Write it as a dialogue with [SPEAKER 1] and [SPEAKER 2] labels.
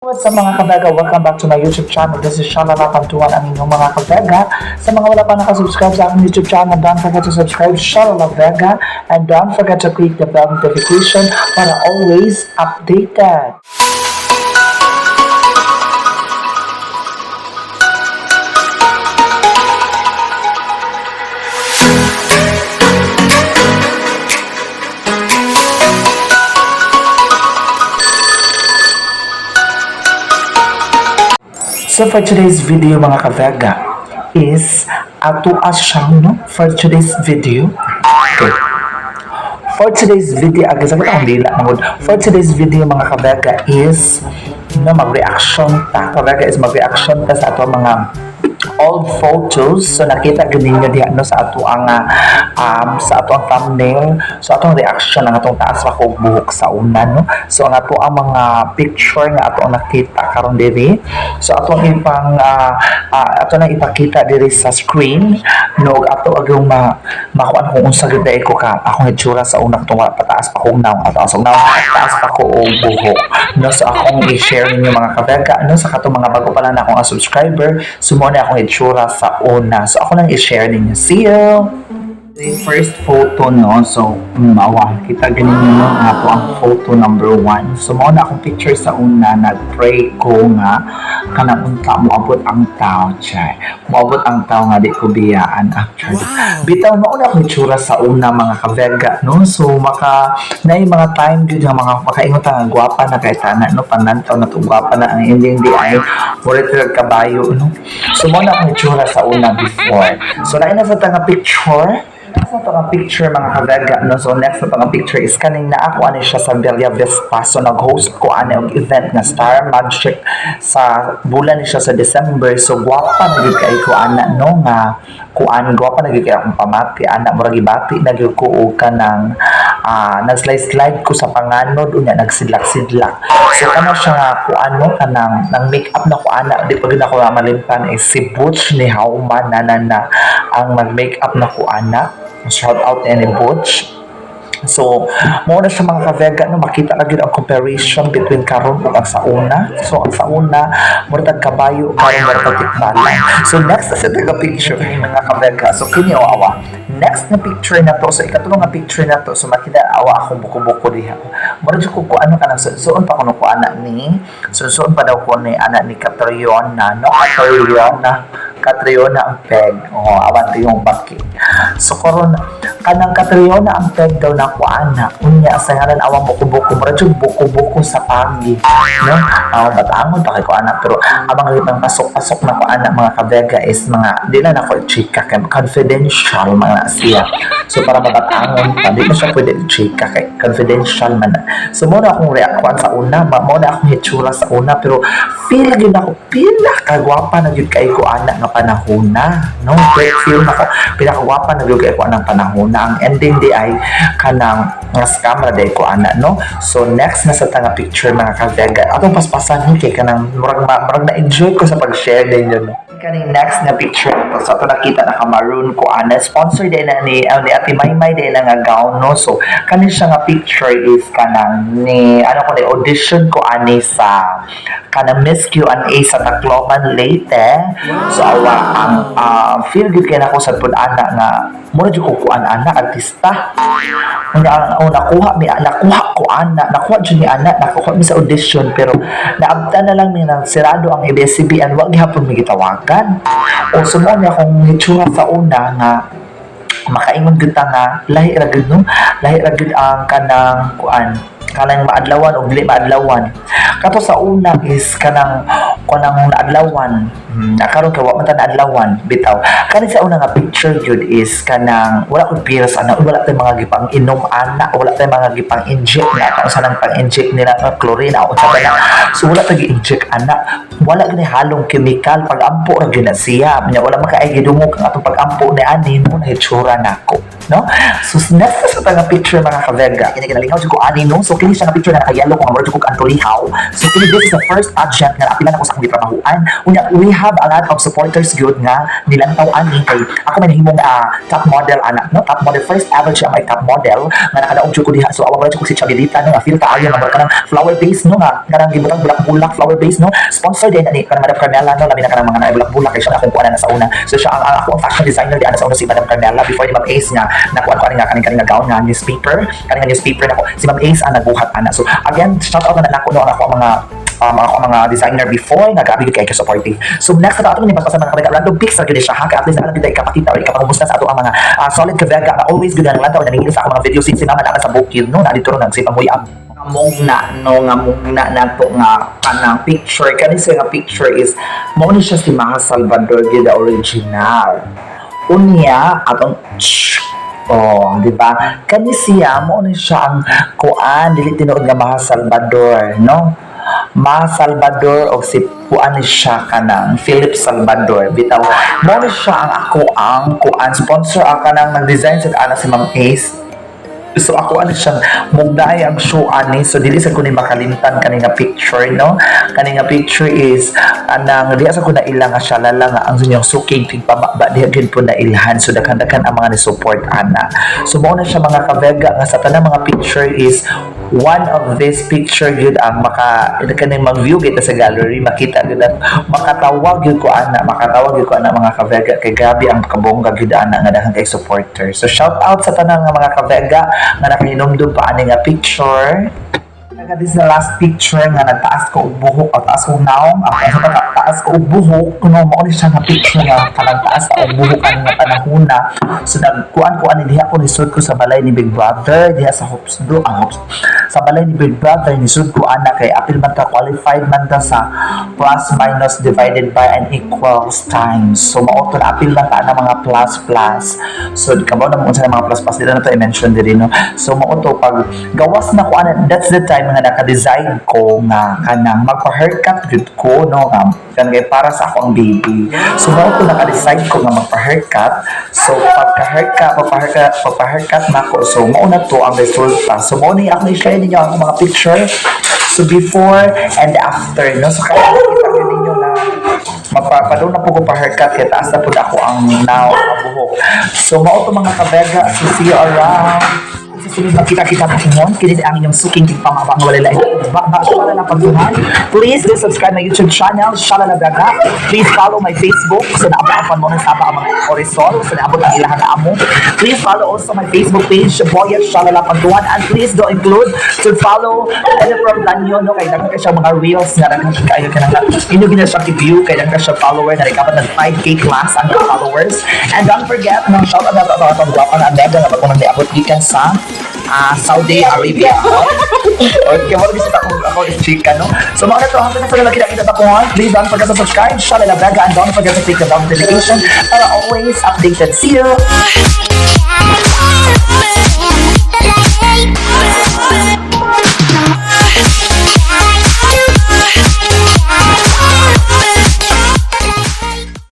[SPEAKER 1] What's up mga kabega? Welcome back to my YouTube channel. This is Shalala Pantuan, ang inyong mga kabega. Sa mga wala pa nakasubscribe sa aking YouTube channel, don't forget to subscribe to Shalala Vega and don't forget to click the bell notification para always updated. So for today's video mga kavega is ato asyang no for today's video. Okay. For today's video For today's video mga kavega is no mag-reaction ta. Kavega is mag-reaction ta sa ato mga old photos. So nakita ganin nyo diha no sa ato ang thumbnail. So atong reaction ang atong taas pa kog buhok sa una no. So ang ato ang mga picture nga ato ang nakita karon diri. So ato ang ato na ipakita diri sa screen no ato agong makuan kung unsa gyud ko ka akong itsura sa una tong pataas pa kog naw ato sa naw taas pa ko og buhok no. So akong i-share ninyo mga kabega no sa katong mga bago pa lang na akong subscriber. So mo na akong itsura sa una. So ako nang i-share ninyo. See you! The first photo no, so kita ganin nyo nga po ang photo number 1. So mo na akong picture sa una, nag-pray ko nga kanang unta mo abot ang tao chay. Moabot ang tao nga di ko biyaan actually. Bitaw mo na akong itsura sa una mga kavega no. So na mga time gyud nga mga makaingon ta nga gwapa na kay tana no, panantaw na to gwapa na ang ending di ay muritig kabayo no. So mo na akong itsura sa una before. So lain na sa tanga picture. Sa pang picture mga kavega no. So next na pang picture is kaning na ako ani siya sa Villa Vespa. So nag-host ko ani og event na Star Magic sa bulan ni siya sa December. So gwapa na gyud kay ko ana no nga kuan gwapa na gyud kay akong pamati ana murag ibati na gyud ko og kanang nag-slide ko sa panganod unya nagsidlak-sidlak. So kana siya nga kuan mo kanang nang make-up na ko ana di pa gyud ako malimtan is si Butch ni Hauman na ang mag-make-up na ko ana. Shout out any Butch. So, mo na sa mga kavega no, makita na gyud ang comparison between karon ug ang sa una. So, ang sa una murag kabayo karon murag tikbalan. So, next sa taga picture mga kavega. So, kini awa. Next na picture na to. So, ikatulong nga picture na to. So, makita awa akong buko-buko diha. Murag ko ano kanang suon pa kuno ko ana ni. Suon pa daw ko ni ana ni Catriona no. Catriona ang peg. Awan yung baki. So, karon kanang Catriona ang peg daw na kuana. Unya sa ngalan awang buko-buko. Murag buko-buko sa pagi. No? Batangon pa kay kuana. Pero abang lipang pasok-pasok na kuana mga kabega is mga, di na ko chika kay confidential mga siya. So, para mabatangon pa, di ko siya pwede chika kay confidential man. So, muna akong reaction sa una. Muna akong hitsura sa una. Pero, feel yun ako, pinakagwapa na yun kay kuana nga panahon na. No? Feel na ko, pinakagwapa na yun kay kuana ng panahon na. Ang ending di ay kanang camera day ko ana no. So next na sa tanga picture mga kavega atong paspasan kay kanang murag na enjoy ko sa pag-share din yun no. Kaning next na picture to sa ato nakita na maroon ko ana sponsor din na ni Ate Maymay din na nga gown no. So kaning siya nga picture is kanang ni ano ko ni audition ko ani sa kanang Miss Q&A sa Tacloban Leyte. So awa ang feel good kay nako sa pud ana nga mura jud ko kuan ana artista. Nakuha dyan ni ana, nakuha mi sa audition pero naabta na lang ni nang sirado ang ABS-CBN wag gihapon mi gitawagan. O sumo niya kung itsura sa una nga makaingon gud ta nga lahi ra gud no, lahi ra gud ang kanang kuan kanang maadlawan o dili maadlawan. Kato sa una is kanang naadlawan. Nakaroon ka wa man ta naadlawan bitaw. Kani sa una nga picture jud is kanang wala ko piras ana, wala tay mga gipang inom ana, wala tay mga gipang inject na kung saan pang inject nila ng chlorine o sa bana. So wala tay inject ana. Wala gani halong chemical pag-ampo ra gyud na siya. Nya wala makaay gidungog ang atong pag-ampo ni ani mo na hitsura nako. No? So next sa tanga picture mga kavega, ini kinalingaw jud ko ani no. So kini siya na picture na naka-yellow kung ang kog antulihaw. So kini this is the first pageant nga apilan ako sa akong gitrabahuan. Unya we have a lot of supporters good nga nilantaw ani kay ako man himong top model anak no, top model first ever siya may top model nga nakadaog jud ko diha. So awa ko si Chabilita no, nga feel taayo nga kanang flower base no, nga kanang gibutang bulak-bulak flower base no, sponsor din ani kanang Madam Carmela no, labi na kanang mga naibulak-bulak kay siya akong kuan na sa una. So siya ang ako ang fashion designer di ana sa una si Madam Carmela before ni Ma'am Ace nga nakuan ko ani nga kaning gown nga newspaper nako si Ma'am Ace ang nagbuhat ana. So again shout out na nako no ang ako mga designer before nga gabi kay supportive. So next na ato ni pasasan mga kabega random pics sa gyud siya ha kay at least alam kita ikapakita or ikapangumusta sa ato ang mga solid kabega na always good ang lantaw na nangili sa ako mga video since naman na sa bukid no na dito ro nang sipang uyab ngamugna nato nga kanang picture kani siya nga picture is mao ni siya si Maha Salvador gyud the original unya atong oh, di ba? Kani siya mo ni siya ang kuan dili tinuod nga Maha Salvador, no? Maha Salvador o si kuan ni siya kanang Philip Salvador. Bitaw mo ni siya ang ako ang kuan sponsor ang kanang nag-design sa ana si Ma'am Ace. So ako ano siyang mugday ang show ani so dili sa ko ni makalimtan kani nga picture no, kani nga picture is anang diha sa ko na ilang nga siya lala nga ang sunyang suking tigpamaba diha gyud po na ilhan so daghan-daghan ang mga ni support ana. So mao na siya mga kabega nga sa tanang mga picture is one of this picture gyud ang kanang mag-view gyud sa gallery makita gyud at makatawag gyud ko ana mga kabega kay grabe ang kabongga gyud ana nga daghang kay supporter. So shout out sa tanang nga mga kabega nga nakahinumdum pa ani nga picture. This is the last picture nga nagtaas ko og buhok o taas ko naong ako sa taas ko og buhok kuno mao ni siya nga picture nga kanang taas og buhok ani nga panahona. So nagkuan ko ani diha ko nisud ko sa balay ni Big Brother diha sa Hopsdo sa balay ni Big Brother nisud ko ana kay apil man ta qualified man ta sa plus minus divided by and equals times. So mao to apil man ta na mga plus. So kamo na mo sa mga plus dito na to i-mention diri no. So mao to pag gawas na ko ana that's the time nga naka-design ko nga kanang magpa-haircut gud ko no nga kanang para sa akong baby. So mao ko naka-decide ko nga magpa-haircut. So pagka-haircut na ko so mao na to ang resulta. So mao ni ako i-share ninyo ang mga picture so before and after no. So kaya nakita ninyo na mapapadong na po ko pa-haircut kaya taas na po ako ang now ang buhok. So mao to mga kabega so see you around. Susunod na kita po inyon, kinili ang inyong suking tigpamabang walala Shalala Pagduhan. Please do subscribe my YouTube channel, Shalala Daga. Please follow my Facebook, so naabot mo na saba ang mga orisol, so naabot ang ilahan na amo. Please follow also my Facebook page, Boya Shalala Pagduhan, and please do include to follow from Danyo, no, kay dagan ka siya mga reels nga dagan kayo ka na inyong gina siya i-view, kay dagan ka siya follower na ikapat ng 5K class ang followers. And don't forget, nang shout out na ito ang pagwapan na Ameda nga pagpunang niabot gikan sa Saudi Arabia. Okay, wala bisa ako chika no. So mga to hanggang sa nakita ta ko please don't forget to subscribe, Shalala Daga, and don't forget to click the bell notification para always updated. See you.